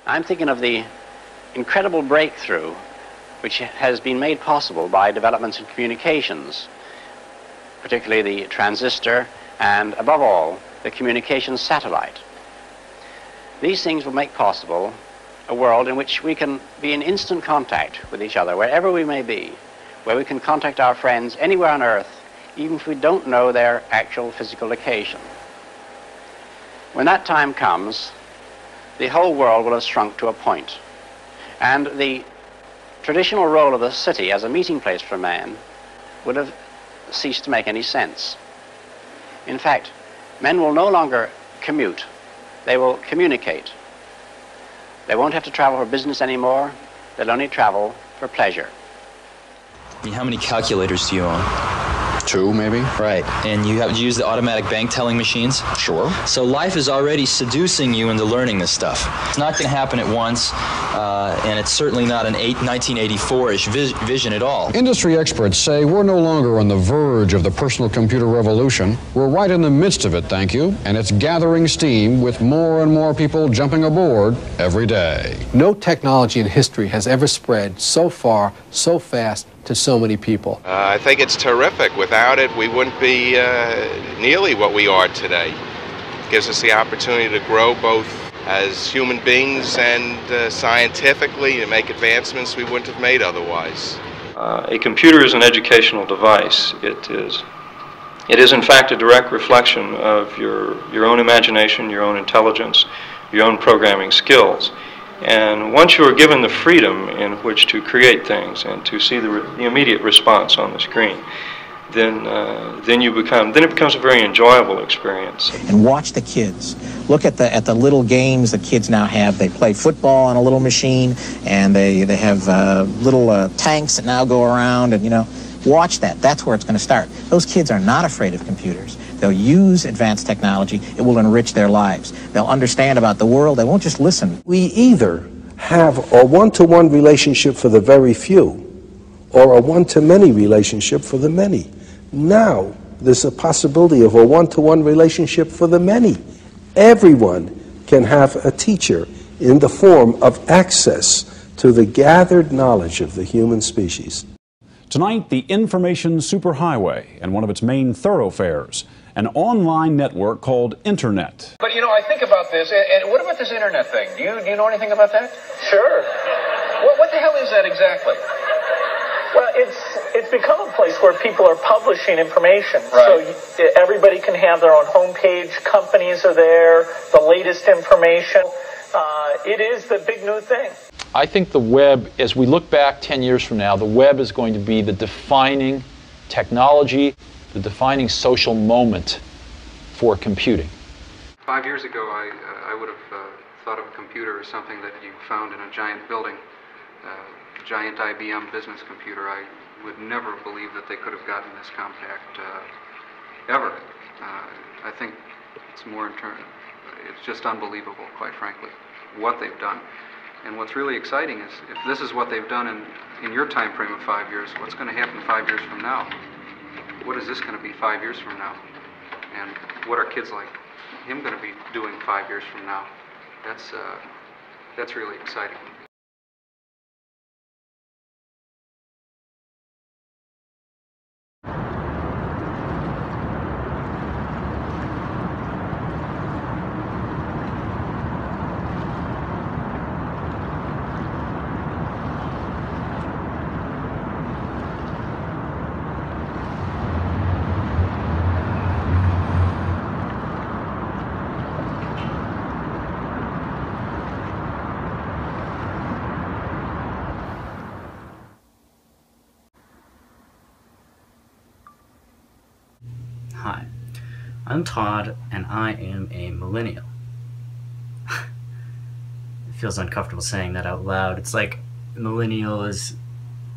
I'm thinking of the incredible breakthrough which has been made possible by developments in communications, particularly the transistor and, above all, the communications satellite. These things will make possible a world in which we can be in instant contact with each other, wherever we may be, where we can contact our friends anywhere on Earth, even if we don't know their actual physical location. When that time comes, the whole world will have shrunk to a point, and the traditional role of the city as a meeting place for man would have ceased to make any sense. In fact, men will no longer commute, they will communicate. They won't have to travel for business anymore, they'll only travel for pleasure. I mean, how many calculators do you own? 2, maybe. Right, and you use the automatic bank telling machines? Sure. So life is already seducing you into learning this stuff. It's not going to happen at once, and it's certainly not an 1984-ish vision at all. Industry experts say we're no longer on the verge of the personal computer revolution. We're right in the midst of it, thank you, and it's gathering steam with more and more people jumping aboard every day. No technology in history has ever spread so far, so fast, to so many people. I think it's terrific. Without it, we wouldn't be nearly what we are today. It gives us the opportunity to grow both as human beings and scientifically, to make advancements we wouldn't have made otherwise. A computer is an educational device. It is in fact a direct reflection of your own imagination, your own intelligence, your own programming skills. And once you are given the freedom in which to create things and to see the immediate response on the screen, then it becomes a very enjoyable experience. And watch the kids. Look at the little games the kids now have. They play football on a little machine, and they have little tanks that now go around, and watch that. That's where it's going to start. Those kids are not afraid of computers. They'll use advanced technology. It will enrich their lives. They'll understand about the world. They won't just listen. We either have a one-to-one relationship for the very few or a one-to-many relationship for the many. Now, there's a possibility of a one-to-one relationship for the many. Everyone can have a teacher in the form of access to the gathered knowledge of the human species. Tonight, the information superhighway and one of its main thoroughfares, an online network called Internet. But I think about this, and what about this Internet thing? Do you know anything about that? Sure. What the hell is that exactly? Well, it's become a place where people are publishing information. Right. So everybody can have their own homepage. Companies are there. The latest information. It is the big new thing. I think the web, as we look back 10 years from now, the web is going to be the defining technology, the defining social moment for computing. 5 years ago, I would have thought of a computer as something that you found in a giant building, a giant IBM business computer. I would never believe that they could have gotten this compact ever. I think it's it's just unbelievable, quite frankly, what they've done. And what's really exciting is if this is what they've done in your time frame of 5 years, what's going to happen 5 years from now? What is this going to be 5 years from now? And what are kids like him going to be doing 5 years from now? That's really exciting. Hi, I'm Todd, and I am a millennial. It feels uncomfortable saying that out loud. It's like millennial is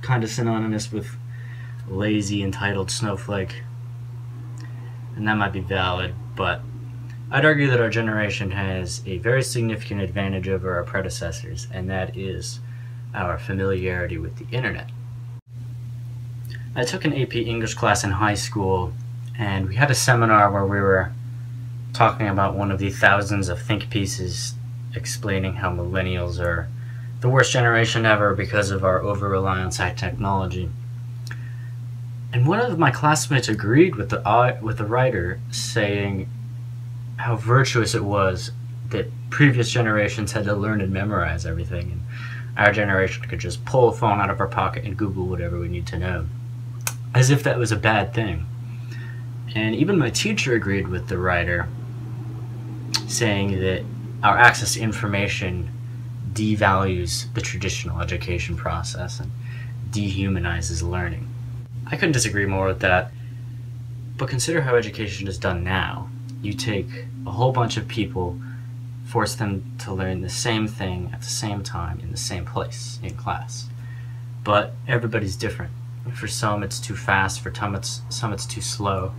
kind of synonymous with lazy, entitled snowflake. And that might be valid, but I'd argue that our generation has a very significant advantage over our predecessors, and that is our familiarity with the internet. I took an AP English class in high school, and we had a seminar where we were talking about one of the thousands of think pieces explaining how millennials are the worst generation ever because of our over-reliance on technology. And one of my classmates agreed with the writer, saying how virtuous it was that previous generations had to learn and memorize everything, and our generation could just pull a phone out of our pocket and Google whatever we need to know, as if that was a bad thing. And even my teacher agreed with the writer, saying that our access to information devalues the traditional education process and dehumanizes learning. I couldn't disagree more with that, but consider how education is done now. You take a whole bunch of people, force them to learn the same thing at the same time in the same place in class. But everybody's different. For some it's too fast, for some it's too slow,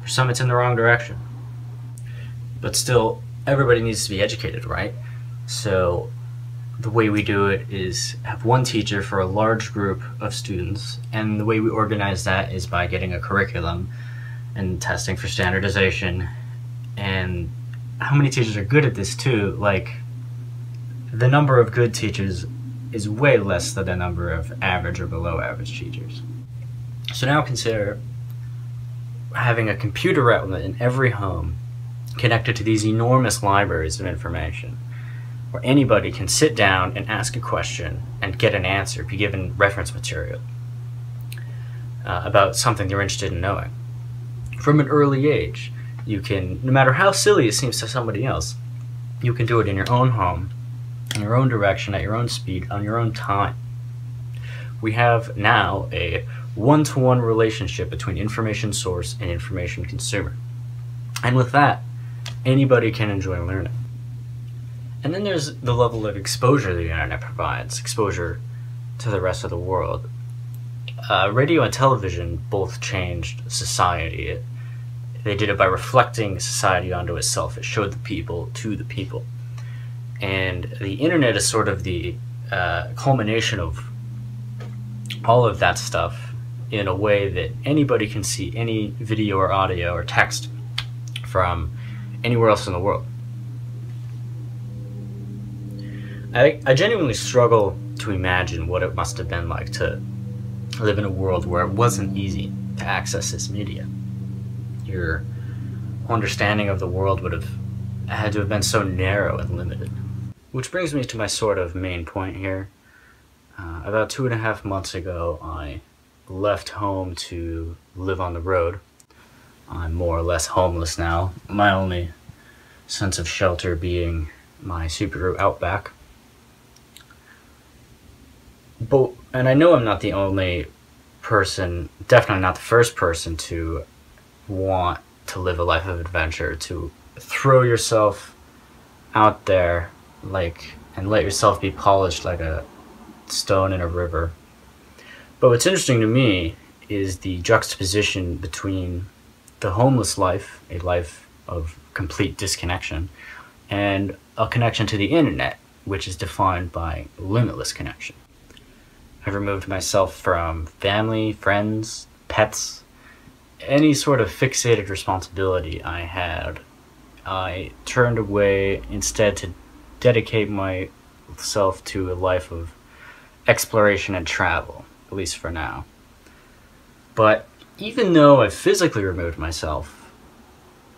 for some it's in the wrong direction. But still, everybody needs to be educated, right? So the way we do it is have one teacher for a large group of students, and the way we organize that is by getting a curriculum and testing for standardization. And how many teachers are good at this too? Like, the number of good teachers is way less than the number of average or below average teachers. So now consider having a computer outlet in every home connected to these enormous libraries of information, where anybody can sit down and ask a question and get an answer, be given reference material about something they're interested in knowing. From an early age, you can, no matter how silly it seems to somebody else, you can do it in your own home, in your own direction, at your own speed, on your own time. We have now a one-to-one relationship between information source and information consumer. And with that, anybody can enjoy learning. And then there's the level of exposure the internet provides, exposure to the rest of the world. Radio and television both changed society. They did it by reflecting society onto itself. It showed the people to the people. And the internet is sort of the culmination of all of that stuff in a way that anybody can see any video or audio or text from anywhere else in the world. I genuinely struggle to imagine what it must have been like to live in a world where it wasn't easy to access this media. Your understanding of the world would have had to have been so narrow and limited. Which brings me to my sort of main point here. About 2.5 months ago, I left home to live on the road. I'm more or less homeless now, my only sense of shelter being my Subaru Outback. And I know I'm not the only person, definitely not the first person, to want to live a life of adventure, to throw yourself out there and let yourself be polished like a stone in a river. But what's interesting to me is the juxtaposition between the homeless life, a life of complete disconnection, and a connection to the internet, which is defined by limitless connection. I've removed myself from family, friends, pets, any sort of fixated responsibility I had. I turned away instead to dedicate myself to a life of exploration and travel, at least for now. But even though I've physically removed myself,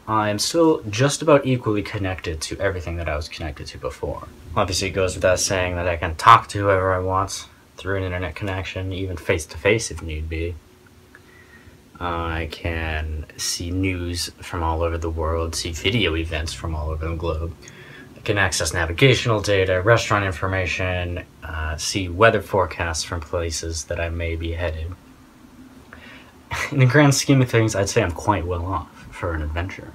I'm still just about equally connected to everything that I was connected to before. Obviously, it goes without saying that I can talk to whoever I want through an internet connection, even face-to-face if need be. I can see news from all over the world, see video events from all over the globe. I can access navigational data, restaurant information, see weather forecasts from places that I may be headed. In the grand scheme of things, I'd say I'm quite well off for an adventure.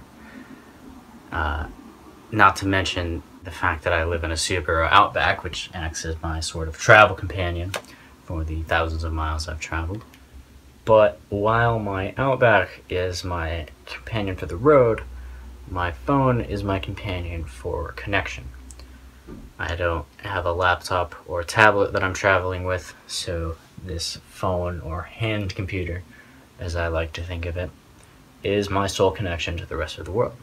Not to mention the fact that I live in a Subaru Outback, which acts as my sort of travel companion for the thousands of miles I've traveled. But while my Outback is my companion for the road, my phone is my companion for connection. I don't have a laptop or tablet that I'm traveling with, so this phone or hand computer, as I like to think of it, is my sole connection to the rest of the world.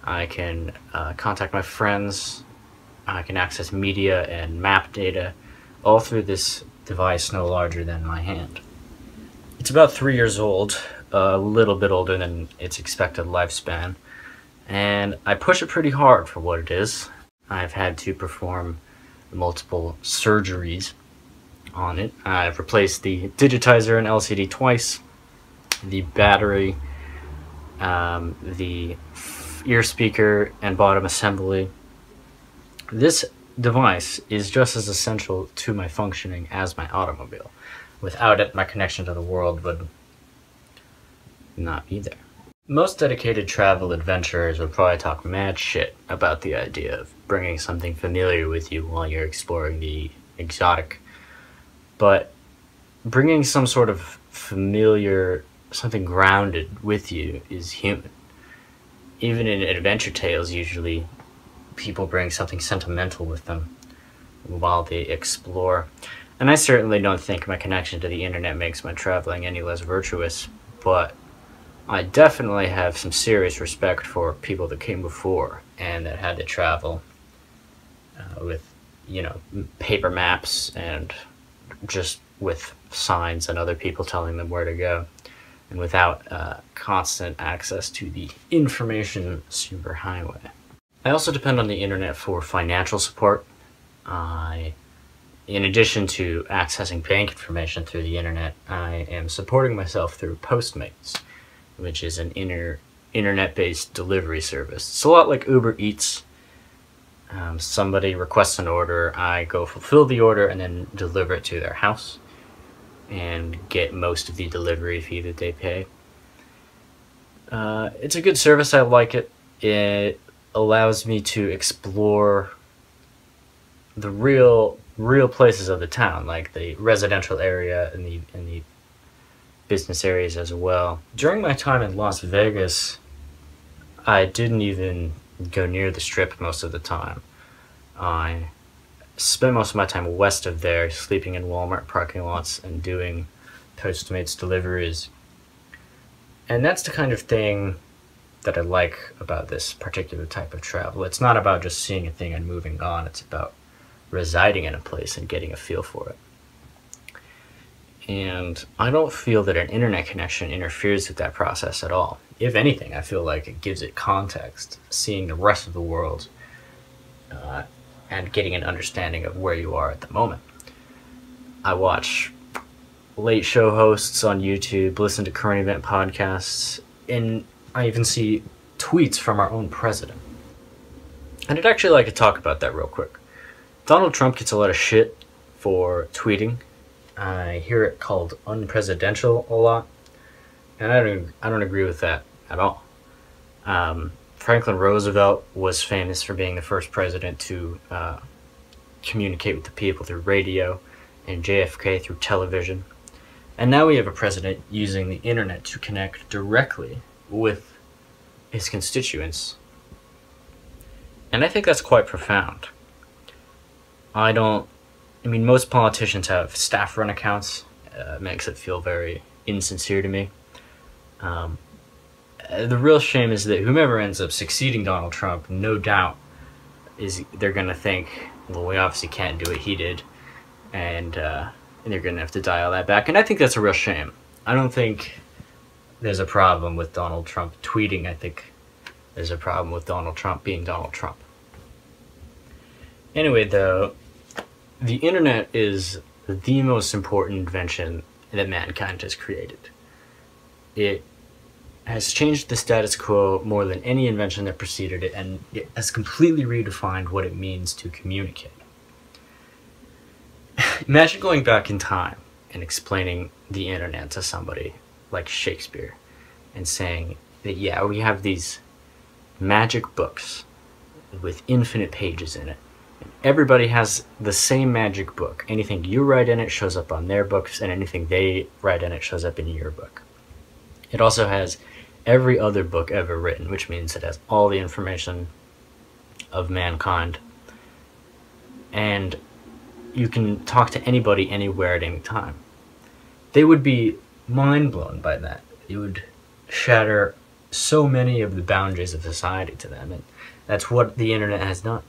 I can contact my friends I can access media and map data all through this device no larger than my hand. It's about 3 years old, a little bit older than its expected lifespan, and I push it pretty hard for what it is. I've had to perform multiple surgeries on it. I've replaced the digitizer and LCD twice, the battery, the ear speaker and bottom assembly. This device is just as essential to my functioning as my automobile. Without it, my connection to the world would not be there. Most dedicated travel adventurers would probably talk mad shit about the idea of bringing something familiar with you while you're exploring the exotic. But bringing some sort of familiar, something grounded with you is human. Even in adventure tales, usually people bring something sentimental with them while they explore. And I certainly don't think my connection to the internet makes my traveling any less virtuous, but I definitely have some serious respect for people that came before and that had to travel with, you know, paper maps and just with signs and other people telling them where to go, and without constant access to the information superhighway. I also depend on the internet for financial support. In addition to accessing bank information through the internet, I am supporting myself through Postmates, which is an internet-based delivery service. It's a lot like Uber Eats. Somebody requests an order, I go fulfill the order and then deliver it to their house and get most of the delivery fee that they pay. It's a good service, I like it. It allows me to explore the real places of the town, like the residential area and the business areas as well. During my time in Las Vegas, I didn't even go near the Strip most of the time. I spent most of my time west of there, sleeping in Walmart parking lots and doing Postmates deliveries. And that's the kind of thing that I like about this particular type of travel. It's not about just seeing a thing and moving on. It's about residing in a place and getting a feel for it. And I don't feel that an internet connection interferes with that process at all. If anything, I feel like it gives it context, seeing the rest of the world and getting an understanding of where you are at the moment. I watch late show hosts on YouTube, listen to current event podcasts, and I even see tweets from our own president. And I'd actually like to talk about that real quick. Donald Trump gets a lot of shit for tweeting. I hear it called unpresidential a lot, and I don't agree with that at all. Franklin Roosevelt was famous for being the first president to communicate with the people through radio, and JFK through television. And now we have a president using the internet to connect directly with his constituents. And I think that's quite profound. I mean, most politicians have staff-run accounts. It makes it feel very insincere to me. The real shame is that whomever ends up succeeding Donald Trump, no doubt, they're going to think, well, we obviously can't do what he did, and they're going to have to dial that back. And I think that's a real shame. I don't think there's a problem with Donald Trump tweeting. I think there's a problem with Donald Trump being Donald Trump. Anyway, though, the internet is the most important invention that mankind has created. It has changed the status quo more than any invention that preceded it, and it has completely redefined what it means to communicate. Imagine going back in time and explaining the internet to somebody like Shakespeare and saying that, yeah, we have these magic books with infinite pages in it. And everybody has the same magic book. Anything you write in it shows up on their books, and anything they write in it shows up in your book. It also has every other book ever written, which means it has all the information of mankind. And you can talk to anybody, anywhere, at any time. They would be mind-blown by that. It would shatter so many of the boundaries of society to them, and that's what the internet has done.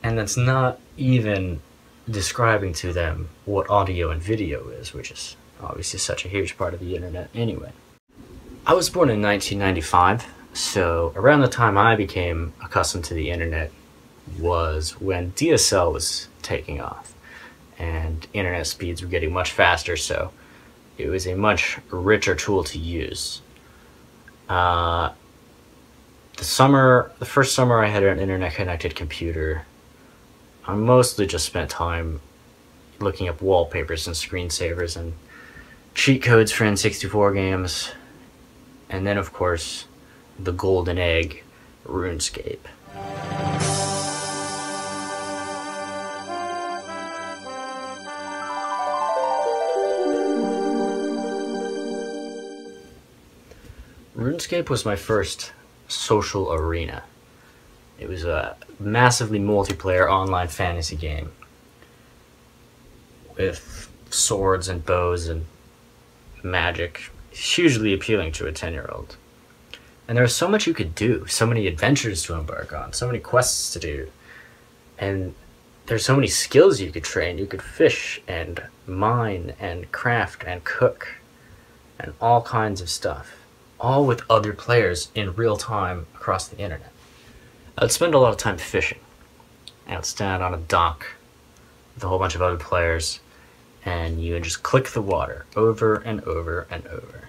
And that's not even describing to them what audio and video is, which is obviously such a huge part of the internet anyway. I was born in 1995, so around the time I became accustomed to the internet was when DSL was taking off and internet speeds were getting much faster, so it was a much richer tool to use. The first summer I had an internet connected computer, I mostly just spent time looking up wallpapers and screensavers and cheat codes for N64 games, and then of course the golden egg, RuneScape. RuneScape was my first social arena. It was a massively multiplayer online fantasy game with swords and bows and magic, hugely appealing to a 10-year-old. And there was so much you could do, so many adventures to embark on, so many quests to do, and there's so many skills you could train. You could fish and mine and craft and cook and all kinds of stuff, all with other players in real time across the internet. I would spend a lot of time fishing. I would stand on a dock with a whole bunch of other players, and you would just click the water over and over and over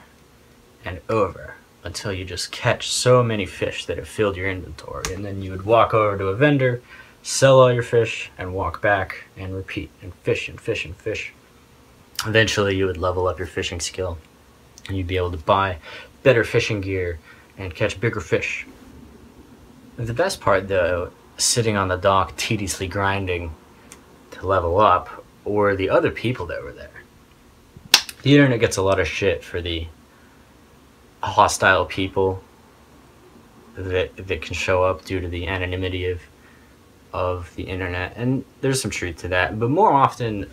and over until you just catch so many fish that it filled your inventory. And then you would walk over to a vendor, sell all your fish, and walk back and repeat and fish and fish and fish. Eventually you would level up your fishing skill and you'd be able to buy better fishing gear and catch bigger fish. The best part, though, sitting on the dock tediously grinding to level up, were the other people that were there. The internet gets a lot of shit for the hostile people that can show up due to the anonymity of the internet, and there's some truth to that, but more often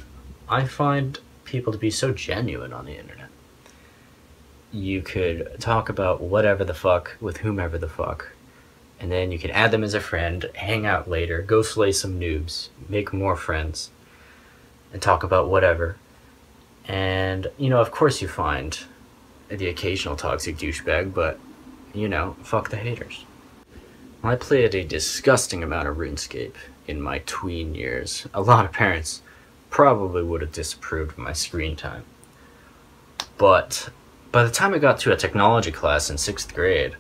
I find people to be so genuine on the internet. You could talk about whatever the fuck with whomever the fuck, and then you could add them as a friend, hang out later, go slay some noobs, make more friends, and talk about whatever. And, you know, of course you find the occasional toxic douchebag, but, you know, fuck the haters. I played a disgusting amount of RuneScape in my tween years. A lot of parents probably would have disapproved of my screen time. But by the time I got to a technology class in 6th grade,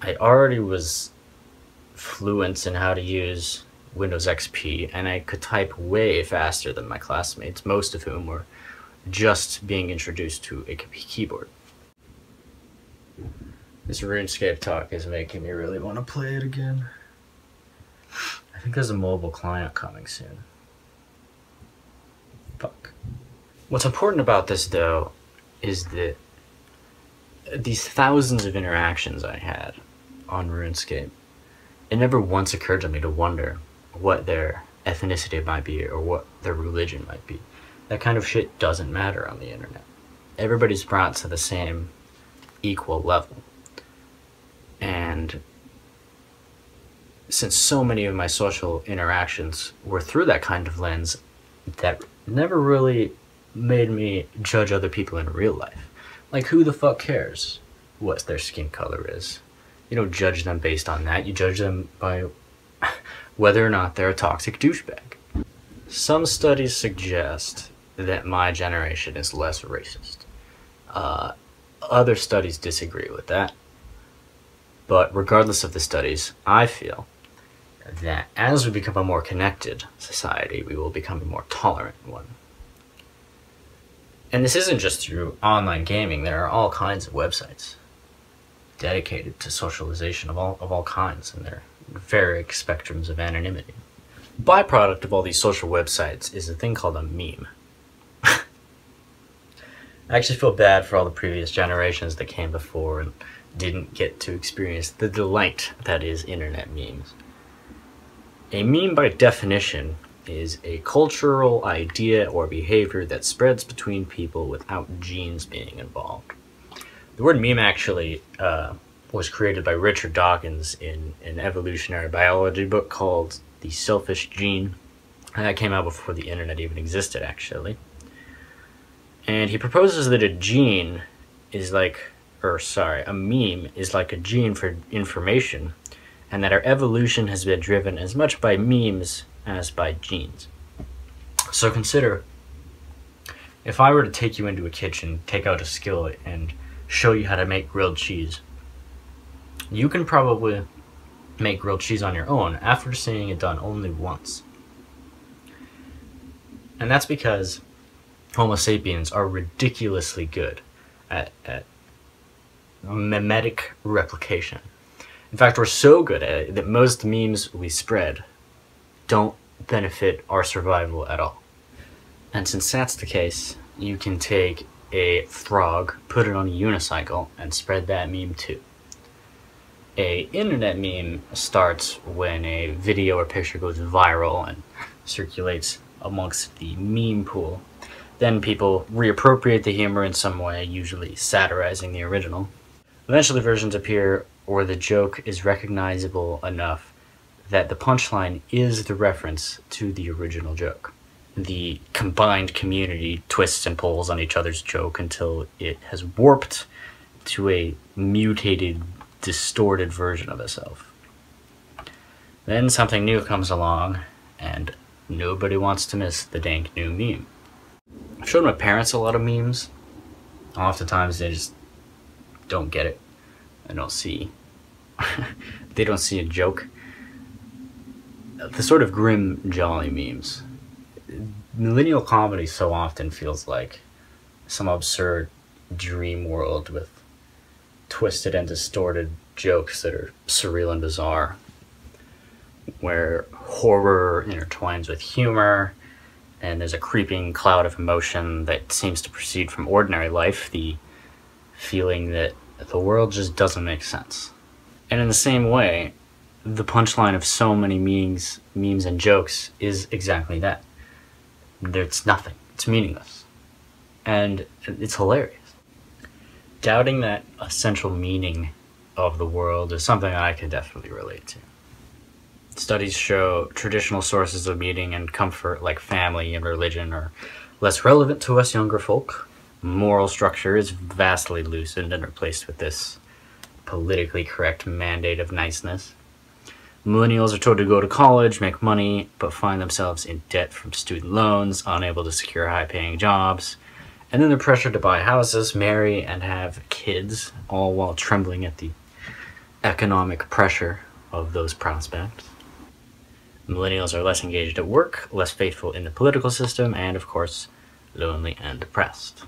I already was fluent in how to use Windows XP, and I could type way faster than my classmates, most of whom were just being introduced to a keyboard. This RuneScape talk is making me really want to play it again. I think there's a mobile client coming soon. Fuck. What's important about this, though, is that these thousands of interactions I had on RuneScape, it never once occurred to me to wonder what their ethnicity might be or what their religion might be. That kind of shit doesn't matter on the internet. Everybody's brought to the same equal level. And since so many of my social interactions were through that kind of lens, that never really made me judge other people in real life. Like, who the fuck cares what their skin color is? You don't judge them based on that. You judge them by whether or not they're a toxic douchebag. Some studies suggest that my generation is less racist. Other studies disagree with that. But regardless of the studies, I feel that as we become a more connected society, we will become a more tolerant one. And this isn't just through online gaming. There are all kinds of websites dedicated to socialization of all kinds, and there are varying spectrums of anonymity. Byproduct of all these social websites is a thing called a meme. I actually feel bad for all the previous generations that came before and didn't get to experience the delight that is internet memes. A meme, by definition, is a cultural idea or behavior that spreads between people without genes being involved. The word meme actually was created by Richard Dawkins in an evolutionary biology book called the selfish gene. And that came out before the internet even existed, actually. And he proposes that a meme is like a gene for information, and that our evolution has been driven as much by memes as by genes. So consider, if I were to take you into a kitchen, take out a skillet, and show you how to make grilled cheese, you can probably make grilled cheese on your own after seeing it done only once. And that's because Homo sapiens are ridiculously good at mimetic replication. In fact, we're so good at it that most memes we spread don't benefit our survival at all. And since that's the case, you can take a frog, put it on a unicycle, and spread that meme too. A internet meme starts when a video or picture goes viral and circulates amongst the meme pool. Then people reappropriate the humor in some way, usually satirizing the original. Eventually versions appear where the joke is recognizable enough that the punchline is the reference to the original joke. The combined community twists and pulls on each other's joke until it has warped to a mutated, distorted version of itself. Then something new comes along, and nobody wants to miss the dank new meme. I've showed my parents a lot of memes. Oftentimes they just don't get it. They don't see a joke. The sort of grim, jolly memes. Millennial comedy so often feels like some absurd dream world with twisted and distorted jokes that are surreal and bizarre, where horror intertwines with humor, and there's a creeping cloud of emotion that seems to proceed from ordinary life, the feeling that the world just doesn't make sense. And in the same way, the punchline of so many memes and jokes is exactly that. It's nothing. It's meaningless. And it's hilarious. Doubting that essential meaning of the world is something I can definitely relate to. Studies show traditional sources of meaning and comfort, like family and religion, are less relevant to us younger folk. Moral structure is vastly loosened and replaced with this politically correct mandate of niceness. Millennials are told to go to college, make money, but find themselves in debt from student loans, unable to secure high-paying jobs, and then they're pressured to buy houses, marry, and have kids, all while trembling at the economic pressure of those prospects. Millennials are less engaged at work, less faithful in the political system, and, of course, lonely and depressed.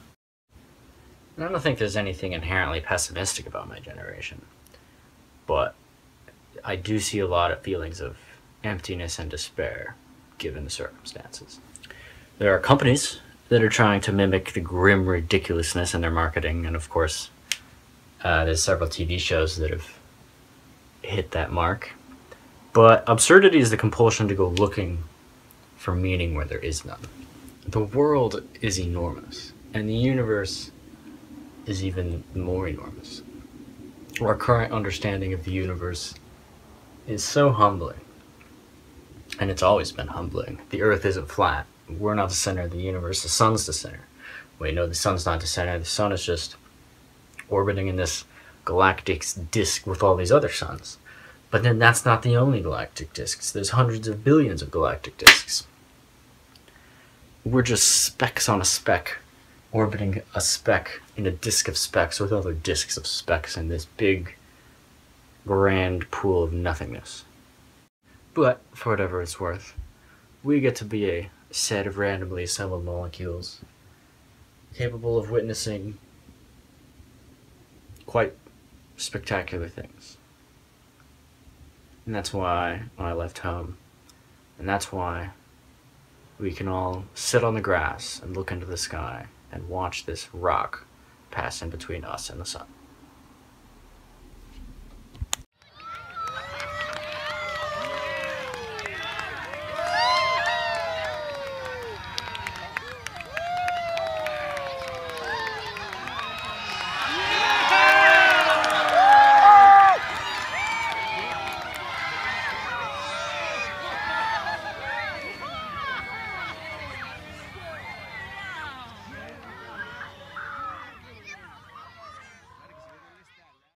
And I don't think there's anything inherently pessimistic about my generation, but I do see a lot of feelings of emptiness and despair, given the circumstances. There are companies that are trying to mimic the grim ridiculousness in their marketing, and of course, there's several TV shows that have hit that mark. But absurdity is the compulsion to go looking for meaning where there is none. The world is enormous, and the universe is even more enormous. Our current understanding of the universe is so humbling, and it's always been humbling. The Earth isn't flat. We're not the center of the universe. The sun's the center. Wait, no, the sun's not the center. The sun is just orbiting in this galactic disk with all these other suns. But then that's not the only galactic disks. There's hundreds of billions of galactic disks. We're just specks on a speck, orbiting a speck in a disk of specks with other disks of specks in this big, grand pool of nothingness. But, for whatever it's worth, we get to be a set of randomly assembled molecules capable of witnessing quite spectacular things. And that's why when I left home, and that's why we can all sit on the grass and look into the sky and watch this rock pass in between us and the sun.